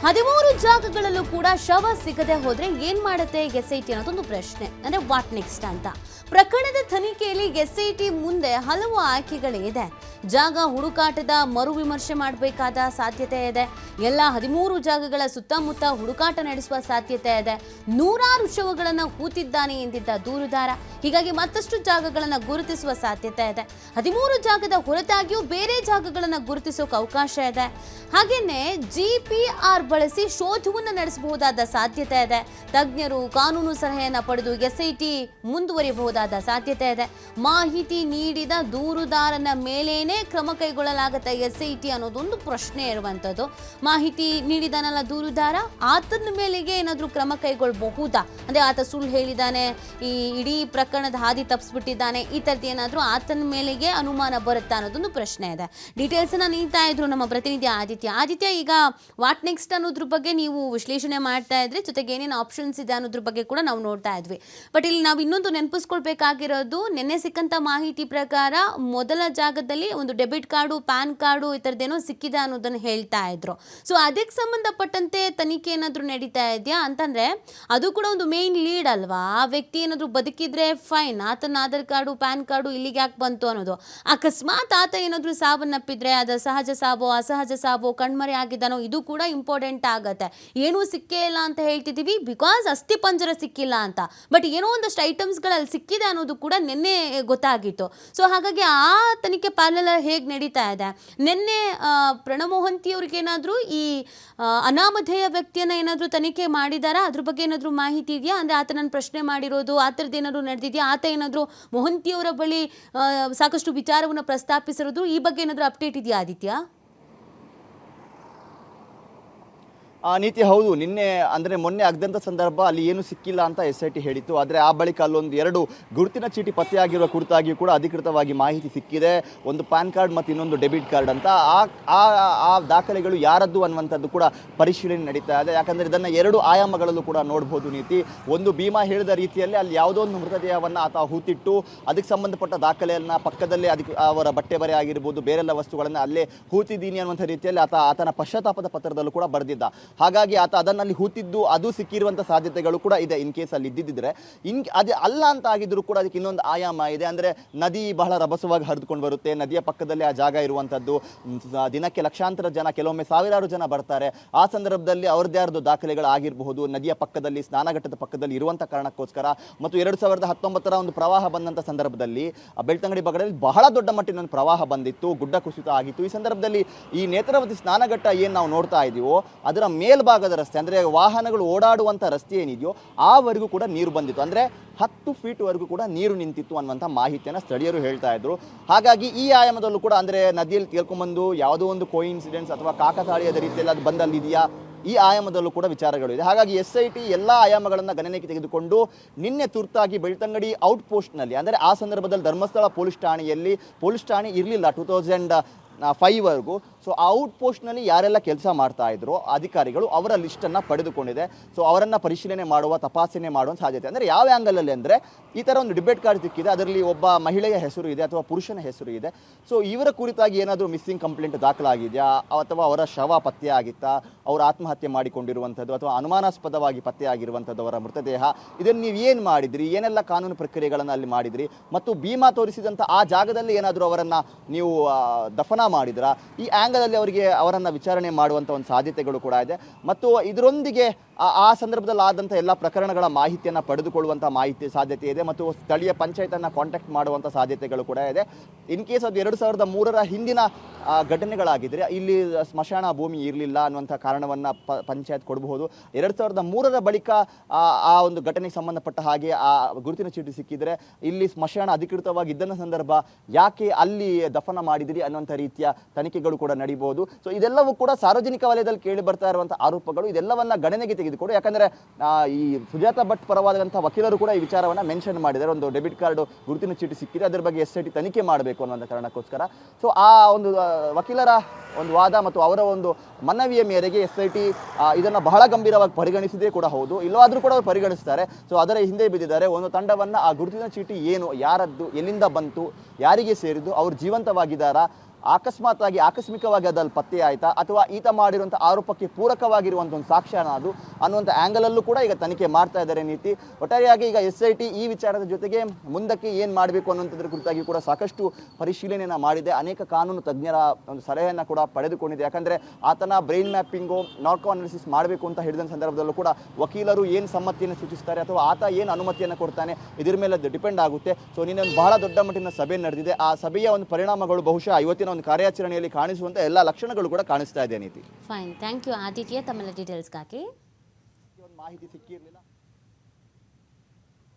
13 ಜಾಗಗಳಲ್ಲೂ ಕೂಡ ಶವ ಸಿಗದೆ ಹೋದ್ರೆ ಏನ್ ಮಾಡುತ್ತೆ ಎಸ್ಐಟಿ ಅನ್ನೋದೊಂದು ಪ್ರಶ್ನೆ. ಅಂದ್ರೆ ವಾಟ್ ನೆಕ್ಸ್ಟ್ ಅಂತ. ಪ್ರಕರಣದ ತನಿಖೆಯಲ್ಲಿ ಎಸ್ಐಟಿ ಮುಂದೆ ಹಲವು ಆಯ್ಕೆಗಳಿದೆ. ಜಾಗ ಹುಡುಕಾಟದ ಮರು ವಿಮರ್ಶೆ ಮಾಡಬೇಕಾದ ಸಾಧ್ಯತೆ ಇದೆ. ಎಲ್ಲ 13 ಜಾಗಗಳ ಸುತ್ತಮುತ್ತ ಹುಡುಕಾಟ ನಡೆಸುವ ಸಾಧ್ಯತೆ ಇದೆ. ನೂರಾರು ಶವಗಳನ್ನು ಹೂತಿದ್ದಾನೆ ಎಂದಿದ್ದ ದೂರುದಾರ. ಹೀಗಾಗಿ ಮತ್ತಷ್ಟು ಜಾಗಗಳನ್ನು ಗುರುತಿಸುವ ಸಾಧ್ಯತೆ ಇದೆ. 13 ಜಾಗದ ಹೊರತಾಗಿಯೂ ಬೇರೆ ಜಾಗಗಳನ್ನು ಗುರುತಿಸೋಕೆ ಅವಕಾಶ ಇದೆ. ಹಾಗೇನೆ GPR ಬಳಸಿ ಶೋಧವನ್ನು ನಡೆಸಬಹುದಾದ ಸಾಧ್ಯತೆ ಇದೆ. ತಜ್ಞರು ಕಾನೂನು ಸಲಹೆಯನ್ನು ಪಡೆದು ಎಸ್ಐಟಿ ಮುಂದುವರಿಯಬಹುದಾದ ಸಾಧ್ಯತೆ ಇದೆ. ಮಾಹಿತಿ ನೀಡಿದ ದೂರುದಾರನ ಮೇಲೇನೆ ಕ್ರಮ ಕೈಗೊಳ್ಳಲಾಗುತ್ತೆ ಎಸ್ಐಟಿ ಅನ್ನೋದೊಂದು ಪ್ರಶ್ನೆ ಇರುವಂಥದ್ದು. ಮಾಹಿತಿ ನೀಡಿದಾನಲ್ಲ ದೂರುದಾರ, ಆತನ ಮೇಲೆಗೆ ಏನಾದರೂ ಕ್ರಮ ಕೈಗೊಳ್ಳಬಹುದಾ? ಅಂದರೆ ಆತ ಸುಳ್ಳು ಹೇಳಿದ್ದಾನೆ, ಈ ಇಡೀ ಪ್ರಕರಣದ ಹಾದಿ ತಪ್ಪಿಸ್ಬಿಟ್ಟಿದ್ದಾನೆ, ಈ ಥರದ್ದು ಏನಾದರೂ ಆತನ ಮೇಲೆಗೆ ಅನುಮಾನ ಬರುತ್ತಾ ಅನ್ನೋದೊಂದು ಪ್ರಶ್ನೆ ಇದೆ. ಡೀಟೇಲ್ಸನ್ನು ನೀಡ್ತಾ ಇದ್ರು ನಮ್ಮ ಪ್ರತಿನಿಧಿ ಆದಿತ್ಯ. ಈಗ ವಾಟ್ ನೆಕ್ಸ್ಟ್ ಅನ್ನೋದ್ರ ಬಗ್ಗೆ ನೀವು ವಿಶ್ಲೇಷಣೆ ಮಾಡ್ತಾ ಇದ್ರಿ, ಜೊತೆಗೆ ಏನೇನು ಆಪ್ಷನ್ಸ್ ಇದೆ ಅನ್ನೋದ್ರ ಬಗ್ಗೆ ಕೂಡ ನಾವು ನೋಡ್ತಾ ಇದ್ವಿ. ಬಟ್ ಇಲ್ಲಿ ನಾವು ಇನ್ನೊಂದು ನೆನಪಿಸ್ಕೊಳ್ಬೇಕಾಗಿರೋದು, ನಿನ್ನೆ ಸಿಕ್ಕಂಥ ಮಾಹಿತಿ ಪ್ರಕಾರ ಮೊದಲ ಜಾಗದಲ್ಲಿ ಒಂದು ಡೆಬಿಟ್ ಕಾರ್ಡು, ಪ್ಯಾನ್ ಕಾರ್ಡು ಈ ಥರದ್ದೇನೋ ಸಿಕ್ಕಿದೆ ಅನ್ನೋದನ್ನು ಹೇಳ್ತಾ ಇದ್ರು. ಸೊ ಅದಕ್ಕೆ ಸಂಬಂಧಪಟ್ಟಂತೆ ತನಿಖೆ ಏನಾದರೂ ನಡೀತಾ ಇದೆಯಾ ಅಂತಂದರೆ ಅದು ಕೂಡ ಒಂದು ಮೇನ್ ಲೀಡ್ ಅಲ್ವಾ. ಆ ವ್ಯಕ್ತಿ ಏನಾದರೂ ಬದುಕಿದ್ರೆ ಫೈನ್, ಆತನ ಆಧಾರ್ ಕಾರ್ಡು, ಪ್ಯಾನ್ ಕಾರ್ಡು ಇಲ್ಲಿಗೆ ಯಾಕೆ ಬಂತು ಅನ್ನೋದು. ಅಕಸ್ಮಾತ್ ಆತ ಏನಾದರೂ ಸಾವನ್ನಪ್ಪಿದ್ರೆ ಅದು ಸಹಜ ಸಾವೋ ಅಸಹಜ ಸಾವೋ ಕಣ್ಮರೆ ಆಗಿದ್ದಾನೋ ಇದು ಕೂಡ ಇಂಪಾರ್ಟೆಂಟ್ ಆಗುತ್ತೆ. ಏನೂ ಸಿಕ್ಕೇ ಇಲ್ಲ ಅಂತ ಹೇಳ್ತಿದ್ದೀವಿ ಬಿಕಾಸ್ ಅಸ್ಥಿ ಪಂಜರ ಸಿಕ್ಕಿಲ್ಲ ಅಂತ, ಬಟ್ ಏನೋ ಒಂದಷ್ಟು ಐಟಮ್ಸ್ಗಳಲ್ಲಿ ಸಿಕ್ಕಿದೆ ಅನ್ನೋದು ಕೂಡ ನಿನ್ನೆ ಗೊತ್ತಾಗಿತ್ತು. ಸೊ ಹಾಗಾಗಿ ಆ ತನಿಖೆ ಪ್ಯಾರಲಲ್ ಹೇಗೆ ನಡೀತಾ ಇದೆ. ನಿನ್ನೆ ಪ್ರಣವ್ ಮೊಹಂತಿ ಅವ್ರಿಗೇನಾದರೂ ಈ ಅನಾಮಧೇಯ ವ್ಯಕ್ತಿಯನ್ನು ಏನಾದರೂ ತನಿಖೆ ಮಾಡಿದಾರಾ? ಅದ್ರ ಬಗ್ಗೆ ಏನಾದರೂ ಮಾಹಿತಿ ಇದೆಯಾ? ಅಂದರೆ ಆತನನ್ನು ಪ್ರಶ್ನೆ ಮಾಡಿರೋದು ಆ ಥರದ್ದು ಏನಾದರೂ ನಡೆದಿದೆಯಾ? ಆತ ಏನಾದರೂ ಮೊಹಂತಿಯವರ ಬಳಿ ಸಾಕಷ್ಟು ವಿಚಾರವನ್ನು ಪ್ರಸ್ತಾಪಿಸಿರೋದು, ಈ ಬಗ್ಗೆ ಏನಾದರೂ ಅಪ್ಡೇಟ್ ಇದೆಯಾ ಆದಿತ್ಯ? ನೀತಿ ಹೌದು. ನಿನ್ನೆ ಅಂದರೆ ಮೊನ್ನೆ ಆಗದಂಥ ಸಂದರ್ಭ ಅಲ್ಲಿ ಏನು ಸಿಕ್ಕಿಲ್ಲ ಅಂತ SIT ಹೇಳಿತ್ತು. ಆದರೆ ಆ ಬಳಿಕ ಅಲ್ಲೊಂದು 2 ಗುರುತಿನ ಚೀಟಿ ಪತ್ತೆಯಾಗಿರುವ ಕುರಿತಾಗಿಯೂ ಕೂಡ ಅಧಿಕೃತವಾಗಿ ಮಾಹಿತಿ ಸಿಕ್ಕಿದೆ. ಒಂದು ಪ್ಯಾನ್ ಕಾರ್ಡ್ ಮತ್ತು ಇನ್ನೊಂದು ಡೆಬಿಟ್ ಕಾರ್ಡ್ ಅಂತ. ಆ ದಾಖಲೆಗಳು ಯಾರದ್ದು ಅನ್ನುವಂಥದ್ದು ಕೂಡ ಪರಿಶೀಲನೆ ನಡೀತಾ ಇದೆ. ಯಾಕಂದರೆ ಇದನ್ನು 2 ಆಯಾಮಗಳಲ್ಲೂ ಕೂಡ ನೋಡ್ಬೋದು ನೀತಿ. ಒಂದು ಭೀಮಾ ಹೇಳಿದ ರೀತಿಯಲ್ಲಿ ಅಲ್ಲಿ ಯಾವುದೋ ಒಂದು ಮೃತದೇಹವನ್ನು ಆತ ಹೂತಿಟ್ಟು ಅದಕ್ಕೆ ಸಂಬಂಧಪಟ್ಟ ದಾಖಲೆಯನ್ನು ಪಕ್ಕದಲ್ಲೇ ಅದಕ್ಕೆ ಅವರ ಬಟ್ಟೆ ಬರೆ ಆಗಿರ್ಬೋದು, ಬೇರೆಲ್ಲ ವಸ್ತುಗಳನ್ನು ಅಲ್ಲೇ ಹೂತಿದ್ದೀನಿ ಅನ್ನುವಂಥ ರೀತಿಯಲ್ಲಿ ಆತನ ಪಶ್ಚಾತ್ತಾಪದ ಪತ್ರದಲ್ಲೂ ಕೂಡ ಬರೆದಿದ್ದ. ಹಾಗಾಗಿ ಆತ ಅದನ್ನಲ್ಲಿ ಹೂತಿದ್ದು ಅದು ಸಿಕ್ಕಿರುವಂಥ ಸಾಧ್ಯತೆಗಳು ಕೂಡ ಇದೆ. ಇನ್ ಕೇಸ್ ಅಲ್ಲಿ ಇದ್ದಿದ್ದರೆ ಅದೇ ಅಲ್ಲ ಅಂತ ಆಗಿದ್ರು ಕೂಡ ಅದಕ್ಕೆ ಇನ್ನೊಂದು ಆಯಾಮ ಇದೆ. ಅಂದರೆ ನದಿ ಬಹಳ ರಭಸವಾಗಿ ಹರಿದುಕೊಂಡು ಬರುತ್ತೆ. ನದಿಯ ಪಕ್ಕದಲ್ಲಿ ಆ ಜಾಗ ಇರುವಂಥದ್ದು. ದಿನಕ್ಕೆ ಲಕ್ಷಾಂತರ ಜನ, ಕೆಲವೊಮ್ಮೆ ಸಾವಿರಾರು ಜನ ಬರ್ತಾರೆ. ಆ ಸಂದರ್ಭದಲ್ಲಿ ಅವ್ರದ್ದೇ ಆದ ದಾಖಲೆಗಳು ಆಗಿರಬಹುದು. ನದಿಯ ಪಕ್ಕದಲ್ಲಿ, ಸ್ನಾನಘಟ್ಟದ ಪಕ್ಕದಲ್ಲಿ ಇರುವಂಥ ಕಾರಣಕ್ಕೋಸ್ಕರ ಮತ್ತು 2019ರ ಒಂದು ಪ್ರವಾಹ ಬಂದಂಥ ಸಂದರ್ಭದಲ್ಲಿ ಬೆಳ್ತಂಗಡಿ ಭಾಗದಲ್ಲಿ ಬಹಳ ದೊಡ್ಡ ಮಟ್ಟಿನ ಒಂದು ಪ್ರವಾಹ ಬಂದಿತ್ತು, ಗುಡ್ಡ ಕುಸಿತ ಆಗಿತ್ತು. ಈ ಸಂದರ್ಭದಲ್ಲಿ ಈ ನೇತ್ರಾವತಿ ಸ್ನಾನಘಟ್ಟ ಏನು ನಾವು ನೋಡ್ತಾ ಇದೀವೋ ಅದರ ಮೇಲ್ಭಾಗದ ರಸ್ತೆ, ಅಂದರೆ ವಾಹನಗಳು ಓಡಾಡುವಂಥ ರಸ್ತೆ ಏನಿದೆಯೋ ಆವರೆಗೂ ಕೂಡ ನೀರು ಬಂದಿತ್ತು. ಅಂದರೆ 10 ಫೀಟ್ವರೆಗೂ ಕೂಡ ನೀರು ನಿಂತಿತ್ತು ಅನ್ನುವಂಥ ಮಾಹಿತಿಯನ್ನು ಸ್ಥಳೀಯರು ಹೇಳ್ತಾ ಇದ್ರು. ಹಾಗಾಗಿ ಈ ಆಯಾಮದಲ್ಲೂ ಕೂಡ ಅಂದರೆ ನದಿಯಲ್ಲಿ ತೇಲ್ಕೊಂಡ್ಬಂದು ಯಾವುದೋ ಒಂದು ಕೋಇನ್ಸಿಡೆನ್ಸ್ ಅಥವಾ ಕಾಕತಾಳೀಯದ ರೀತಿಯಲ್ಲಿ ಅದು ಬಂದಲ್ಲಿದೆಯಾ, ಈ ಆಯಾಮದಲ್ಲೂ ಕೂಡ ವಿಚಾರಗಳು ಇದೆ. ಹಾಗಾಗಿ SIT ಎಲ್ಲ ಆಯಾಮಗಳನ್ನು ಗಣನೆಗೆ ತೆಗೆದುಕೊಂಡು ನಿನ್ನೆ ತುರ್ತಾಗಿ ಬೆಳ್ತಂಗಡಿ ಔಟ್ ಪೋಸ್ಟ್ನಲ್ಲಿ, ಅಂದರೆ ಆ ಸಂದರ್ಭದಲ್ಲಿ ಧರ್ಮಸ್ಥಳ ಪೊಲೀಸ್ ಠಾಣೆ ಇರಲಿಲ್ಲ 2005ವರೆಗೂ. ಸೊ ಆ ಔಟ್ ಪೋಸ್ಟ್ನಲ್ಲಿ ಯಾರೆಲ್ಲ ಕೆಲಸ ಮಾಡ್ತಾ ಇದ್ರು ಅಧಿಕಾರಿಗಳು ಅವರ ಲಿಸ್ಟನ್ನು ಪಡೆದುಕೊಂಡಿದೆ. ಸೊ ಅವರನ್ನು ಪರಿಶೀಲನೆ ಮಾಡುವ, ತಪಾಸಣೆ ಮಾಡುವ ಸಾಧ್ಯತೆ. ಅಂದರೆ ಯಾವ ಆ್ಯಂಗಲಲ್ಲಿ ಅಂದರೆ ಈ ಥರ ಒಂದು ಡೆಬಿಟ್ ಕಾರ್ಡ್ ಸಿಕ್ಕಿದೆ, ಅದರಲ್ಲಿ ಒಬ್ಬ ಮಹಿಳೆಯ ಹೆಸರು ಇದೆ ಅಥವಾ ಪುರುಷನ ಹೆಸರು ಇದೆ. ಸೊ ಇವರ ಕುರಿತಾಗಿ ಏನಾದರೂ ಮಿಸ್ಸಿಂಗ್ ಕಂಪ್ಲೇಂಟ್ ದಾಖಲಾಗಿದೆಯಾ, ಅಥವಾ ಅವರ ಶವ ಪತ್ತೆ ಆಗಿತ್ತಾ, ಅವರು ಆತ್ಮಹತ್ಯೆ ಮಾಡಿಕೊಂಡಿರುವಂಥದ್ದು ಅಥವಾ ಅನುಮಾನಾಸ್ಪದವಾಗಿ ಪತ್ತೆಯಾಗಿರುವಂಥದ್ದು ಅವರ ಮೃತದೇಹ, ಇದನ್ನು ನೀವು ಏನು ಮಾಡಿದ್ರಿ, ಏನೆಲ್ಲ ಕಾನೂನು ಪ್ರಕ್ರಿಯೆಗಳನ್ನು ಅಲ್ಲಿ ಮಾಡಿದ್ರಿ, ಮತ್ತು ಭೀಮಾ ತೋರಿಸಿದಂಥ ಆ ಜಾಗದಲ್ಲಿ ಏನಾದರೂ ಅವರನ್ನು ನೀವು ದಫನ ಮಾಡಿದ್ರಾ, ಈ ಆ್ಯಂಗಲಲ್ಲಿ ಅವರನ್ನು ವಿಚಾರಣೆ ಮಾಡುವಂಥ ಒಂದು ಸಾಧ್ಯತೆಗಳು ಕೂಡ ಇದೆ. ಮತ್ತು ಇದರೊಂದಿಗೆ ಆ ಸಂದರ್ಭದಲ್ಲಿ ಆದಂಥ ಎಲ್ಲ ಪ್ರಕರಣಗಳ ಮಾಹಿತಿಯನ್ನು ಪಡೆದುಕೊಳ್ಳುವಂಥ ಸಾಧ್ಯತೆ ಇದೆ. ಮತ್ತು ಸ್ಥಳೀಯ ಪಂಚಾಯತನ್ನು ಕಾಂಟ್ಯಾಕ್ಟ್ ಮಾಡುವಂಥ ಸಾಧ್ಯತೆಗಳು ಕೂಡ ಇದೆ. ಇನ್ ಕೇಸ್ ಅದು 2003ರ ಹಿಂದಿನ ಘಟನೆಗಳಾಗಿದ್ದರೆ ಇಲ್ಲಿ ಸ್ಮಶಾನ ಭೂಮಿ ಇರಲಿಲ್ಲ ಅನ್ನುವಂಥ ಕಾರಣವನ್ನು ಪಂಚಾಯತ್ ಕೊಡಬಹುದು. 2003ರ ಬಳಿಕ ಆ ಒಂದು ಘಟನೆಗೆ ಸಂಬಂಧಪಟ್ಟ ಹಾಗೆ ಆ ಗುರುತಿನ ಚೀಟಿ ಸಿಕ್ಕಿದರೆ ಇಲ್ಲಿ ಸ್ಮಶಾನ ಅಧಿಕೃತವಾಗಿ ಇದ್ದಂಥ ಸಂದರ್ಭ ಯಾಕೆ ಅಲ್ಲಿ ದಫನ ಮಾಡಿದಿರಿ ಅನ್ನುವಂಥ ರೀತಿಯ ತನಿಖೆಗಳು ಕೂಡ ನಡೀಬಹುದು. ಸೊ ಇದೆಲ್ಲವೂ ಕೂಡ ಸಾರ್ವಜನಿಕ ವಲಯದಲ್ಲಿ ಕೇಳಿ ಬರ್ತಾ ಇರುವಂಥ ಆರೋಪಗಳು. ಇದೆಲ್ಲವನ್ನ ಗಣನೆಗೆ ತೆಗೆದುಕೊಂಡು, ಯಾಕಂದರೆ ಈ ಸುಜಾತ ಭಟ್ ಪರವಾದಂಥ ವಕೀಲರು ಕೂಡ ಈ ವಿಚಾರವನ್ನು ಮೆನ್ಷನ್ ಮಾಡಿದ್ದಾರೆ. ಒಂದು ಡೆಬಿಟ್ ಕಾರ್ಡು ಗುರುತಿನ ಚೀಟಿ ಸಿಕ್ಕಿದೆ, ಅದರ ಬಗ್ಗೆ SIT ತನಿಖೆ ಮಾಡಬೇಕು ಅನ್ನುವಂಥ ಕಾರಣಕ್ಕೋಸ್ಕರ. ಸೊ ಆ ಒಂದು ವಕೀಲರ ಒಂದು ವಾದ ಮತ್ತು ಅವರ ಒಂದು ಮನವಿಯ ಮೇರೆಗೆ SIT ಇದನ್ನು ಬಹಳ ಗಂಭೀರವಾಗಿ ಪರಿಗಣಿಸಿದೇ ಕೂಡ ಹೌದು. ಇಲ್ಲವಾದರೂ ಕೂಡ ಅವರು ಪರಿಗಣಿಸ್ತಾರೆ. ಸೊ ಅದರ ಹಿಂದೆ ಬಿದ್ದಿದ್ದಾರೆ. ಒಂದು ತಂಡವನ್ನು ಆ ಗುರುತಿನ ಚೀಟಿ ಏನು, ಯಾರದ್ದು, ಎಲ್ಲಿಂದ ಬಂತು, ಯಾರಿಗೆ ಸೇರಿದ್ದು, ಅವರು ಜೀವಂತವಾಗಿದ್ದಾರಾ, ಅಕಸ್ಮಾತ್ ಆಗಿ ಆಕಸ್ಮಿಕವಾಗಿ ಅದಲ್ಲಿ ಪತ್ತೆ ಆಯ್ತಾ ಅಥವಾ ಈತ ಮಾಡಿರುವಂಥ ಆರೋಪಕ್ಕೆ ಪೂರಕವಾಗಿರುವಂಥ ಒಂದು ಸಾಕ್ಷ್ಯನ ಅದು ಅನ್ನುವಂಥ ಆ್ಯಂಗಲಲ್ಲೂ ಕೂಡ ಈಗ ತನಿಖೆ ಮಾಡ್ತಾ ಇದ್ದಾರೆ ನೀತಿ. ಒಟ್ಟಾರೆಯಾಗಿ ಈಗ SIT ಈ ವಿಚಾರದ ಜೊತೆಗೆ ಮುಂದಕ್ಕೆ ಏನು ಮಾಡಬೇಕು ಅನ್ನೋಂಥದ್ರ ಕುರಿತಾಗಿ ಕೂಡ ಸಾಕಷ್ಟು ಪರಿಶೀಲನೆಯನ್ನು ಮಾಡಿದೆ. ಅನೇಕ ಕಾನೂನು ತಜ್ಞರ ಒಂದು ಸಲಹೆಯನ್ನು ಕೂಡ ಪಡೆದುಕೊಂಡಿದೆ. ಯಾಕಂದರೆ ಆತನ ಬ್ರೈನ್ ಮ್ಯಾಪಿಂಗು ನಾರ್ಕೋ ಅನಾಲಿಸಿಸ್ ಮಾಡಬೇಕು ಅಂತ ಹೇಳಿದ ಸಂದರ್ಭದಲ್ಲೂ ಕೂಡ ವಕೀಲರು ಏನು ಸಮ್ಮತಿಯನ್ನು ಸೂಚಿಸ್ತಾರೆ ಅಥವಾ ಆತ ಏನು ಅನುಮತಿಯನ್ನು ಕೊಡ್ತಾನೆ ಇದ್ರ ಮೇಲೆ ಅದು ಡಿಪೆಂಡ್ ಆಗುತ್ತೆ. ಸೊ ನಿನ್ನೆ ಒಂದು ಬಹಳ ದೊಡ್ಡ ಮಟ್ಟಿನ ಸಭೆ ನಡೆದಿದೆ. ಆ ಸಭೆಯ ಒಂದು ಪರಿಣಾಮಗಳು ಬಹುಶಃ ಇವತ್ತಿನ ಒಂದು ಕಾರ್ಯಾಚರಣೆಯಲ್ಲಿ ಕಾಣಿಸುವಂಥ ಎಲ್ಲ ಲಕ್ಷಣಗಳು ಕೂಡ ಕಾಣಿಸ್ತಾ ಇದೆ ನೀತಿ. ಫೈನ್, ಥ್ಯಾಂಕ್ ಯು ಆದಿತ್ಯ ತಮ್ಮೆಲ್ಲ ಡೀಟೇಲ್ಸ್ಗಾಗಿ. ಮಾಹಿತಿ ಸಿಕ್ಕಿರಲಿಲ್ಲ.